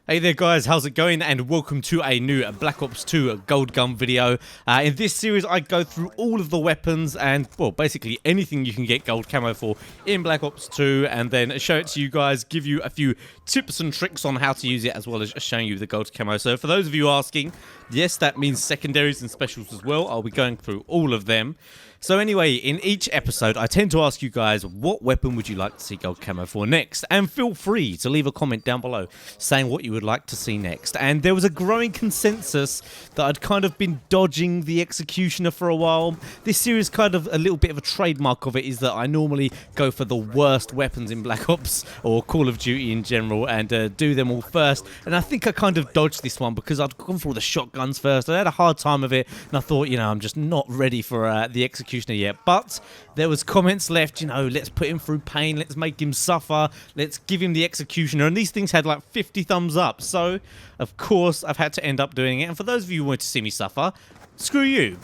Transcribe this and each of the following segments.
Hey there guys, how's it going? And welcome to a new Black Ops 2 Gold Gun video. In this series I go through all of the weapons and, well, basically anything you can get gold camo for in Black Ops 2 and then show it to you guys, give you a few tips and tricks on how to use it as well as showing you the gold camo. So for those of you asking, yes, that means secondaries and specials as well. I'll be going through all of them. So anyway, in each episode, I tend to ask you guys, what weapon would you like to see gold camo for next? And feel free to leave a comment down below saying what you would like to see next. And there was a growing consensus that I'd kind of been dodging the Executioner for a while. This series, kind of a little bit of a trademark of it, is that I normally go for the worst weapons in Black Ops or Call of Duty in general and do them all first. And I think I kind of dodged this one because I'd gone for all the shotguns first. I had a hard time of it and I thought, you know, I'm just not ready for the Executioner yet, but there was comments left, you know, let's put him through pain, let's make him suffer, let's give him the Executioner, and these things had like 50 thumbs up, so of course I've had to end up doing it. And for those of you who want to see me suffer, screw you,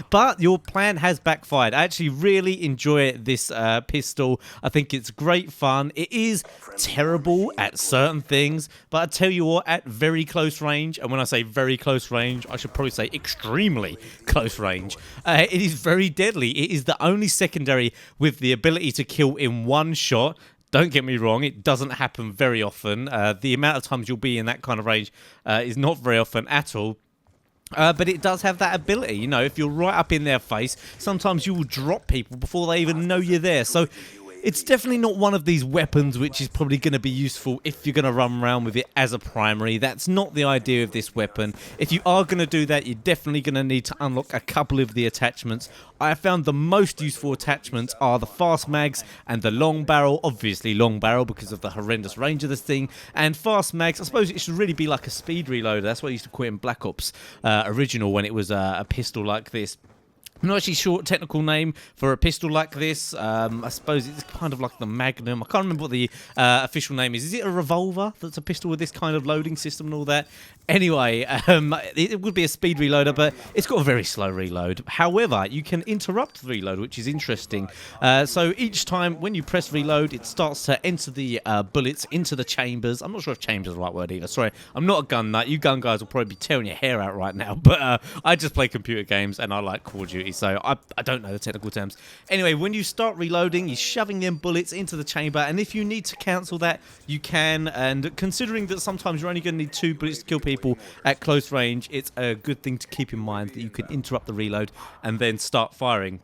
but your plan has backfired. I actually really enjoy this pistol. I think it's great fun. It is terrible at certain things, but I tell you what, at very close range, and when I say very close range, I should probably say extremely close range, it is very deadly. It is the only secondary with the ability to kill in one shot. Don't get me wrong, it doesn't happen very often. The amount of times you'll be in that kind of range is not very often at all. But it does have that ability, you know, if you're right up in their face, sometimes you will drop people before they even know you're there. So it's definitely not one of these weapons which is probably going to be useful if you're going to run around with it as a primary. That's not the idea of this weapon. If you are going to do that, you're definitely going to need to unlock a couple of the attachments. I have found the most useful attachments are the fast mags and the long barrel. Obviously long barrel because of the horrendous range of this thing. And fast mags, I suppose it should really be like a speed reloader. That's what I used to call it in Black Ops original when it was a pistol like this. I'm not actually sure technical name for a pistol like this. I suppose it's kind of like the Magnum. I can't remember what the official name is. Is it a revolver that's a pistol with this kind of loading system and all that? Anyway, it would be a speed reloader, but it's got a very slow reload. However, you can interrupt the reload, which is interesting. So each time when you press reload, it starts to enter the bullets into the chambers. I'm not sure if chambers is the right word either. Sorry, I'm not a gun nut. You gun guys will probably be tearing your hair out right now. But I just play computer games and I like Call of Duty, so I don't know the technical terms. Anyway, when you start reloading, you're shoving them bullets into the chamber, and if you need to cancel that, you can. And considering that sometimes you're only going to need 2 bullets to kill people at close range, it's a good thing to keep in mind that you can interrupt the reload and then start firing.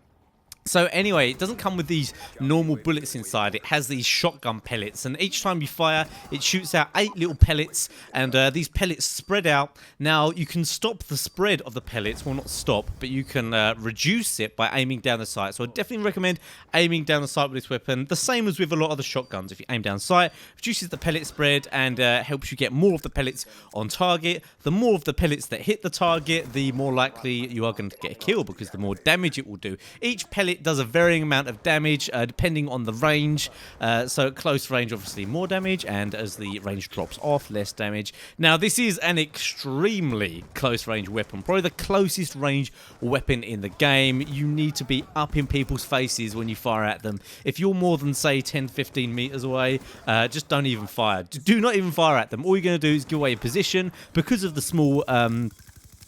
So anyway, it doesn't come with these normal bullets inside. It has these shotgun pellets, and each time you fire, it shoots out 8 little pellets, and these pellets spread out. Now, you can stop the spread of the pellets. Well, not stop, but you can reduce it by aiming down the sight. So I definitely recommend aiming down the sight with this weapon. The same as with a lot of the shotguns. If you aim down sight, reduces the pellet spread and helps you get more of the pellets on target. The more of the pellets that hit the target, the more likely you are going to get a kill, because the more damage it will do. Each pellet does a varying amount of damage depending on the range. So at close range, obviously more damage, and as the range drops off, less damage. Now, this is an extremely close range weapon, probably the closest range weapon in the game. You need to be up in people's faces when you fire at them. If you're more than, say, 10-15 meters away, just don't even fire. Do not even fire at them. All you're going to do is give away your position because of the small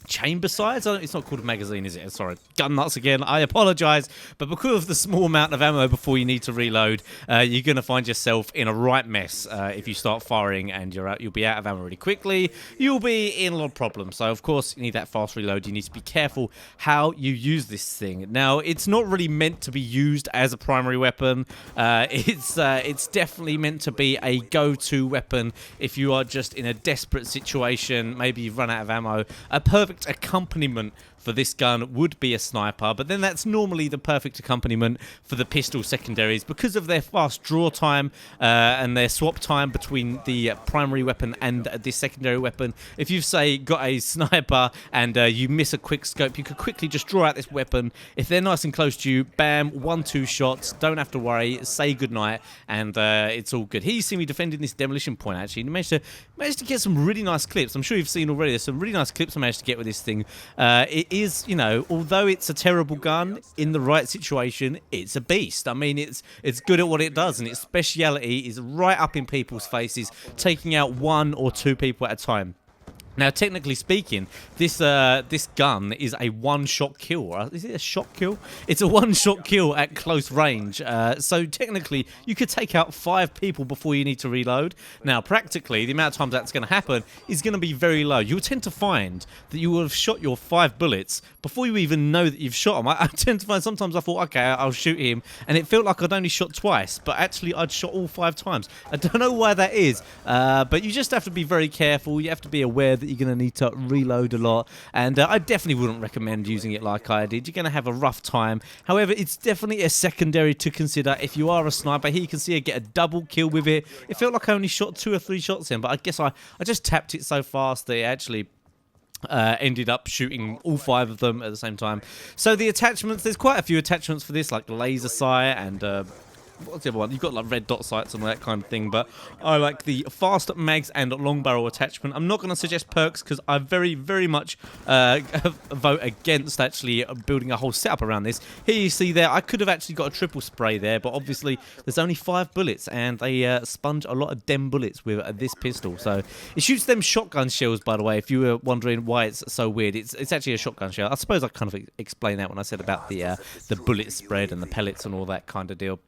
chamber size. It's not called a magazine, is it? Sorry, gun nuts again, I apologize, but because of the small amount of ammo before you need to reload, you're gonna find yourself in a right mess if you start firing, and you'll be out of ammo really quickly. You'll be in a lot of problems. So of course you need that fast reload. You need to be careful how you use this thing. Now, it's not really meant to be used as a primary weapon. It's definitely meant to be a go-to weapon if you are just in a desperate situation. Maybe you've run out of ammo. A perfect accompaniment for this gun would be a sniper, but then that's normally the perfect accompaniment for the pistol secondaries because of their fast draw time and their swap time between the primary weapon and the secondary weapon. If you've, say, got a sniper and you miss a quick scope, you could quickly just draw out this weapon. If they're nice and close to you, bam, 1-2 shots, don't have to worry, say goodnight, and it's all good. Here you see me defending this demolition point, actually. Managed managed to get some really nice clips. I'm sure you've seen already. There's some really nice clips I managed to get with this thing. It is, you know, although it's a terrible gun, in the right situation, it's a beast. I mean, it's good at what it does, and its speciality is right up in people's faces, taking out 1 or 2 people at a time. Now, technically speaking, this gun is a one-shot kill. Is it a shot kill? It's a one-shot kill at close range. So technically, you could take out 5 people before you need to reload. Now, practically, the amount of times that's going to happen is going to be very low. You'll tend to find that you will have shot your 5 bullets before you even know that you've shot them. I tend to find sometimes I thought, okay, I'll shoot him, and it felt like I'd only shot twice, but actually I'd shot all 5 times. I don't know why that is, but you just have to be very careful. You have to be aware that you're going to need to reload a lot, and I definitely wouldn't recommend using it like I did. You're going to have a rough time. However, it's definitely a secondary to consider if you are a sniper. Here you can see I get a double kill with it. It felt like I only shot 2 or 3 shots in, but I guess I just tapped it so fast that it actually ended up shooting all 5 of them at the same time. So the attachments, there's quite a few attachments for this, like the laser sight and what's the other one? You've got like red dot sights and all that kind of thing, but I like the fast mags and long barrel attachment. I'm not going to suggest perks because I very, very much vote against actually building a whole setup around this. Here you see there, I could have actually got a triple spray there, but obviously there's only 5 bullets and they sponge a lot of dem bullets with this pistol. So it shoots them shotgun shells, by the way, if you were wondering why it's so weird. It's actually a shotgun shell. I suppose I kind of explained that when I said about the bullet spread and the pellets and all that kind of deal.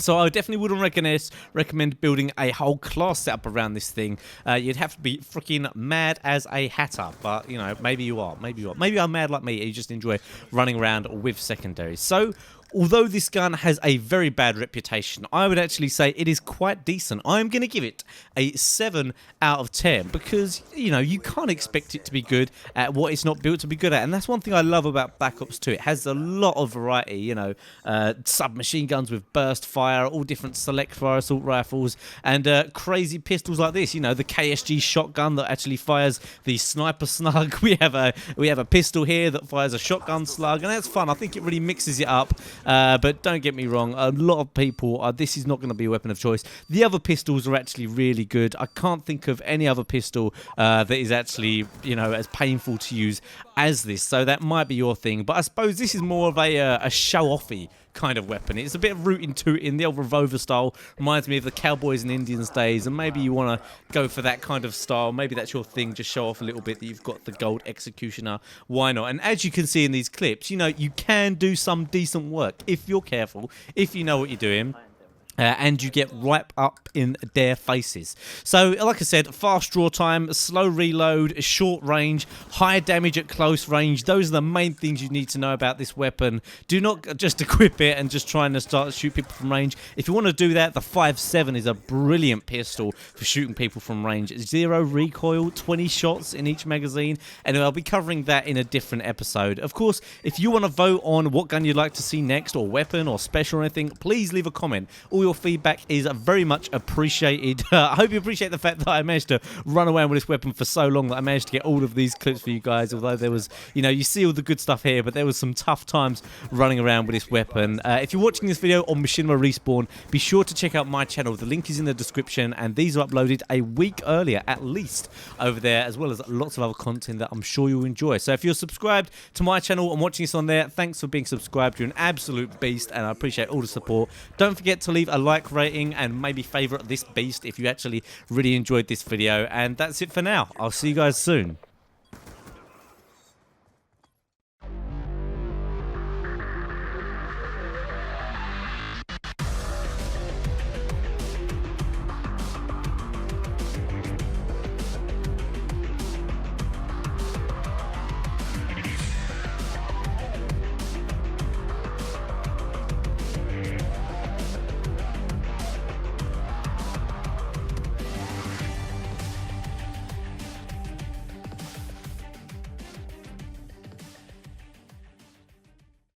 So I definitely wouldn't recommend building a whole class setup around this thing. You'd have to be freaking mad as a hatter, but you know, maybe you are, maybe you are. Maybe I'm mad like me, you just enjoy running around with secondaries. So although this gun has a very bad reputation, I would actually say it is quite decent. I'm going to give it a 7 out of 10 because, you know, you can't expect it to be good at what it's not built to be good at. And that's one thing I love about Black Ops 2. It has a lot of variety, you know, submachine guns with burst fire, all different select fire assault rifles, and crazy pistols like this, you know, the KSG shotgun that actually fires the sniper slug. We have a pistol here that fires a shotgun slug, and that's fun. I think it really mixes it up. But don't get me wrong, a lot of people, this is not going to be a weapon of choice. The other pistols are actually really good. I can't think of any other pistol that is actually, you know, as painful to use as this. So that might be your thing. But I suppose this is more of a show-offy kind of weapon. It's a bit of rootin' tootin', the old revolver style. Reminds me of the Cowboys and Indians days, and maybe you want to go for that kind of style. Maybe that's your thing, just show off a little bit that you've got the gold executioner. Why not? And as you can see in these clips, you know, you can do some decent work if you're careful, if you know what you're doing. And you get right up in their faces. So, like I said, fast draw time, slow reload, short range, high damage at close range. Those are the main things you need to know about this weapon. Do not just equip it and just trying to start to shoot people from range. If you want to do that, the 5.7 is a brilliant pistol for shooting people from range. 0 recoil, 20 shots in each magazine, and I'll be covering that in a different episode. Of course, if you want to vote on what gun you'd like to see next, or weapon, or special, or anything, please leave a comment. All your feedback is very much appreciated. I hope you appreciate the fact that I managed to run around with this weapon for so long that I managed to get all of these clips for you guys, although there was, you know, you see all the good stuff here, but there was some tough times running around with this weapon. If you're watching this video on Machinima Respawn, be sure to check out my channel. The link is in the description, and these are uploaded a week earlier at least over there, as well as lots of other content that I'm sure you'll enjoy. So if you're subscribed to my channel and watching this on there, thanks for being subscribed. You're an absolute beast, and I appreciate all the support. Don't forget to leave a like, rating, and maybe favorite this beast if you actually really enjoyed this video. And that's it for now. I'll see you guys soon.